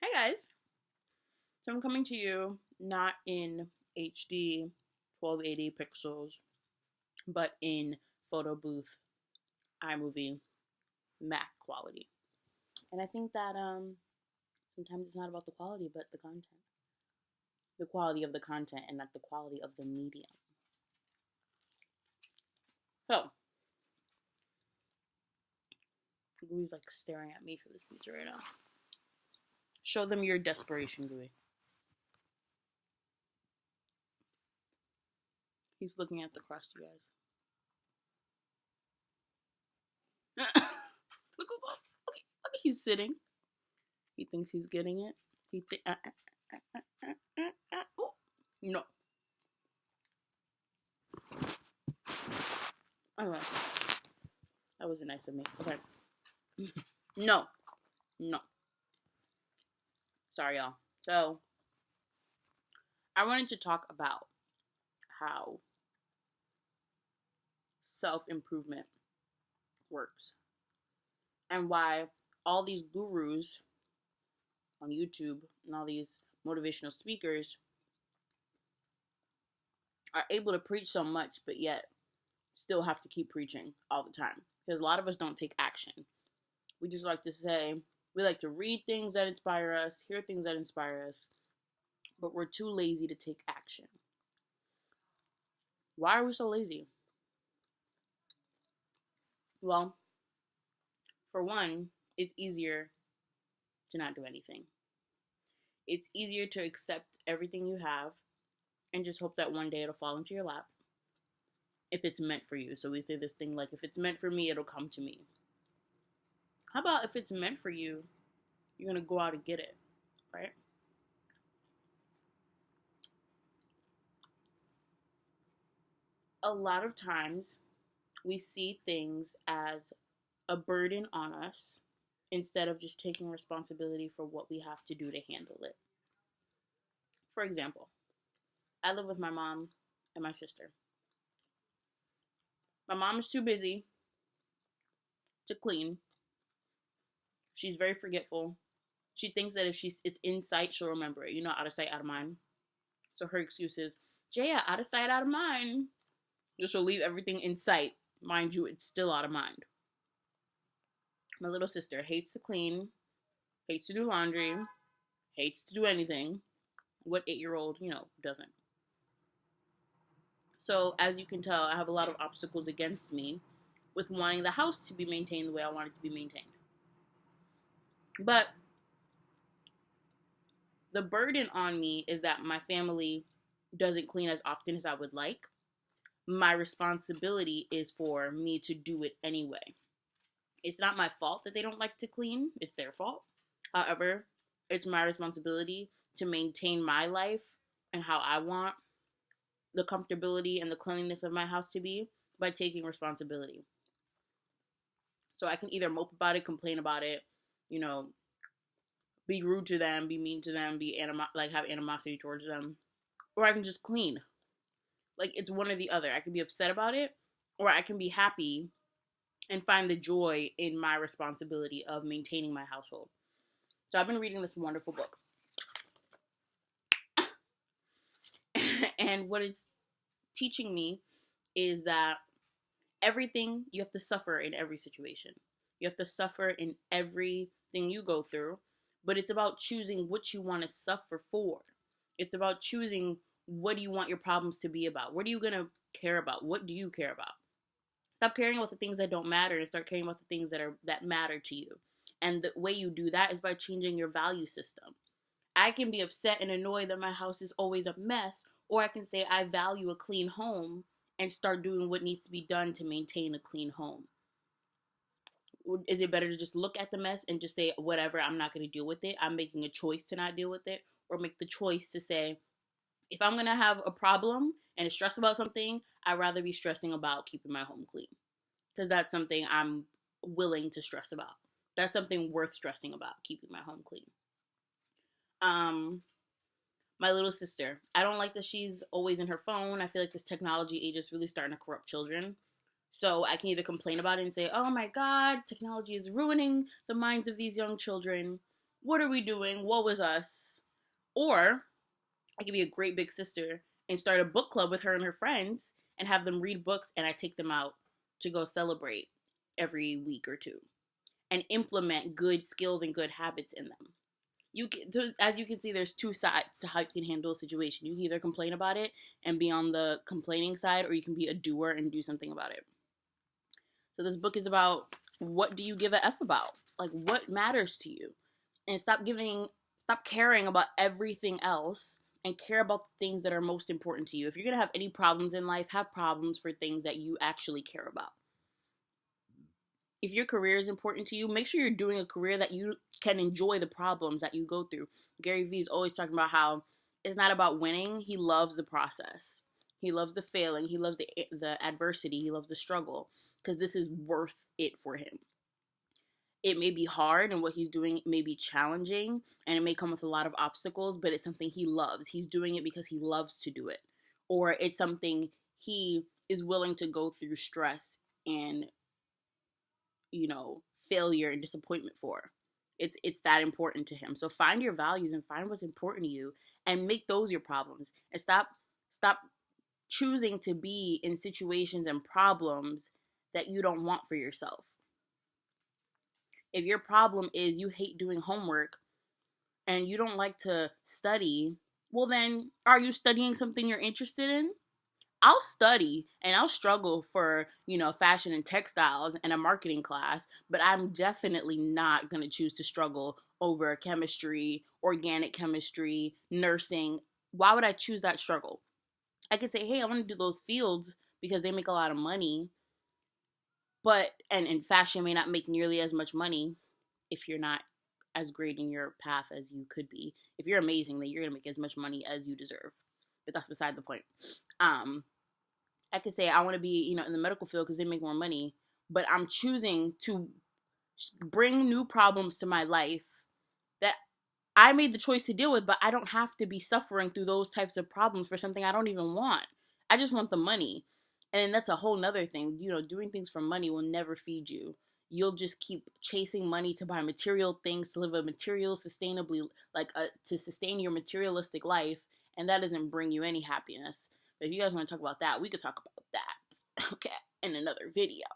Hi guys. So I'm coming to you not in HD 1280 pixels, but in photo booth iMovie Mac quality. And I think that sometimes it's not about the quality but the content. The quality of the content and not the quality of the medium. So Gooey's like staring at me for this pizza right now. Show them your desperation, Gooey. He's looking at the crust, you guys. Look, look, he's sitting. He thinks he's getting it. Oh, no. Okay. That wasn't nice of me. Okay. No. Sorry, y'all. So, I wanted to talk about how self-improvement works and why all these gurus on YouTube and all these motivational speakers are able to preach so much, but yet still have to keep preaching all the time. Because a lot of us don't take action. We just like to say, we like to read things that inspire us, hear things that inspire us, but we're too lazy to take action. Why are we so lazy? Well, for one, it's easier to not do anything. It's easier to accept everything you have and just hope that one day it'll fall into your lap if it's meant for you. So we say this thing like, if it's meant for me, it'll come to me. How about if it's meant for you, you're going to go out and get it, right? A lot of times we see things as a burden on us instead of just taking responsibility for what we have to do to handle it. For example, I live with my mom and my sister. My mom is too busy to clean. She's very forgetful. She thinks that if it's in sight, she'll remember it. You know, out of sight, out of mind. So her excuse is, Jaya, out of sight, out of mind. So she'll leave everything in sight. Mind you, it's still out of mind. My little sister hates to clean, hates to do laundry, hates to do anything. What 8-year-old, doesn't? So as you can tell, I have a lot of obstacles against me with wanting the house to be maintained the way I want it to be maintained. But the burden on me is that my family doesn't clean as often as I would like. My responsibility is for me to do it anyway. It's not my fault that they don't like to clean. It's their fault. However, it's my responsibility to maintain my life and how I want the comfortability and the cleanliness of my house to be by taking responsibility. So I can either mope about it, complain about it, be rude to them, be mean to them, have animosity towards them, or I can just clean. Like, it's one or the other. I can be upset about it, or I can be happy and find the joy in my responsibility of maintaining my household. So I've been reading this wonderful book. And what it's teaching me is that everything, you have to suffer in every situation. You have to suffer in everything you go through, but it's about choosing what you want to suffer for. It's about choosing what do you want your problems to be about. What are you going to care about? What do you care about? Stop caring about the things that don't matter and start caring about the things that matter to you. And the way you do that is by changing your value system. I can be upset and annoyed that my house is always a mess, or I can say I value a clean home and start doing what needs to be done to maintain a clean home. Is it better to just look at the mess and just say, whatever, I'm not going to deal with it? I'm making a choice to not deal with it, or make the choice to say, if I'm going to have a problem and stress about something, I'd rather be stressing about keeping my home clean. Because that's something I'm willing to stress about. That's something worth stressing about, keeping my home clean. My little sister, I don't like that she's always in her phone. I feel like this technology age is really starting to corrupt children. So I can either complain about it and say, oh my God, technology is ruining the minds of these young children. what are we doing? What was us? Or I could be a great big sister and start a book club with her and her friends and have them read books, and I take them out to go celebrate every week or two and implement good skills and good habits in them. As you can see, there's two sides to how you can handle a situation. You can either complain about it and be on the complaining side, or you can be a doer and do something about it. So this book is about, what do you give a F about? Like, what matters to you? And stop caring about everything else and care about the things that are most important to you. If you're going to have any problems in life, have problems for things that you actually care about. If your career is important to you, make sure you're doing a career that you can enjoy the problems that you go through. Gary Vee is always talking about how it's not about winning. He loves the process. He loves the failing. He loves the adversity. He loves the struggle, because this is worth it for him. It may be hard, and what he's doing may be challenging, and it may come with a lot of obstacles, but it's something he loves. He's doing it because he loves to do it. Or it's something he is willing to go through stress and, failure and disappointment for. It's that important to him. So find your values and find what's important to you and make those your problems. And stop choosing to be in situations and problems that you don't want for yourself. If your problem is you hate doing homework and you don't like to study, well then, are you studying something you're interested in? I'll study and I'll struggle for, fashion and textiles and a marketing class, but I'm definitely not going to choose to struggle over chemistry, organic chemistry, nursing. Why would I choose that struggle? I could say, hey, I want to do those fields because they make a lot of money, and fashion may not make nearly as much money if you're not as great in your path as you could be. If you're amazing, then you're going to make as much money as you deserve. But that's beside the point. I could say I want to be, in the medical field because they make more money, but I'm choosing to bring new problems to my life that I made the choice to deal with, but I don't have to be suffering through those types of problems for something I don't even want. I just want the money. And that's a whole nother thing. Doing things for money will never feed you. You'll just keep chasing money to buy material things, to live a material sustainably, to sustain your materialistic life, and that doesn't bring you any happiness. But if you guys want to talk about that, we could talk about that, okay, in another video.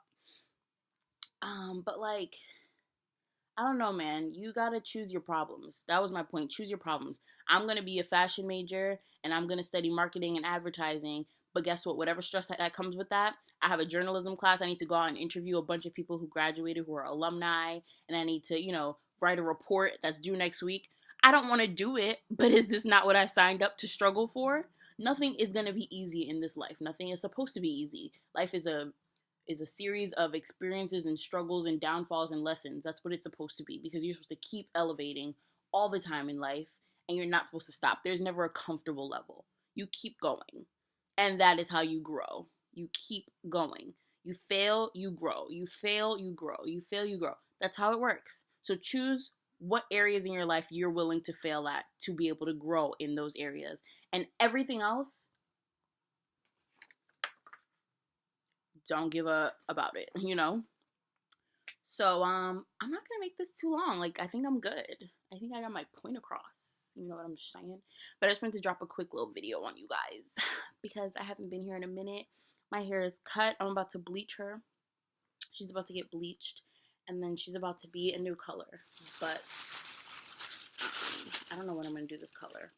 But I don't know, man. You gotta choose your problems. That was my point. Choose your problems. I'm gonna be a fashion major, and I'm gonna study marketing and advertising. But guess what? Whatever stress that comes with that, I have a journalism class. I need to go out and interview a bunch of people who graduated, who are alumni, and I need to, write a report that's due next week. I don't want to do it, but is this not what I signed up to struggle for? Nothing is going to be easy in this life. Nothing is supposed to be easy. Life is a series of experiences and struggles and downfalls and lessons. That's what it's supposed to be, because you're supposed to keep elevating all the time in life, and you're not supposed to stop. There's never a comfortable level. You keep going, and that is how you grow. You keep going. You fail, you grow. You fail, you grow. You fail, you grow. That's how it works. So choose what areas in your life you're willing to fail at to be able to grow in those areas. And everything else, don't give a about it, So, I'm not gonna make this too long. I think I'm good. I think I got my point across. You know what I'm saying? But I just wanted to drop a quick little video on you guys because I haven't been here in a minute. My hair is cut. I'm about to bleach her. She's about to get bleached, and then she's about to be a new color. But I don't know when I'm gonna do this color.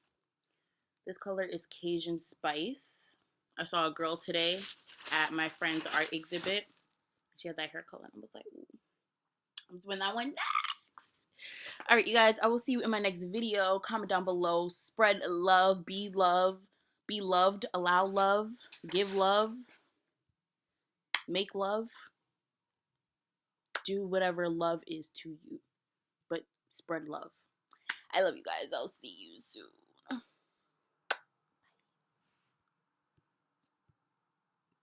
This color is Cajun Spice. I saw a girl today at my friend's art exhibit. She had that hair color, and I was like, ooh, I'm doing that one next. All right, you guys, I will see you in my next video. Comment down below. Spread love. Be loved. Allow love. Give love. Make love. Do whatever love is to you. But spread love. I love you guys. I'll see you soon.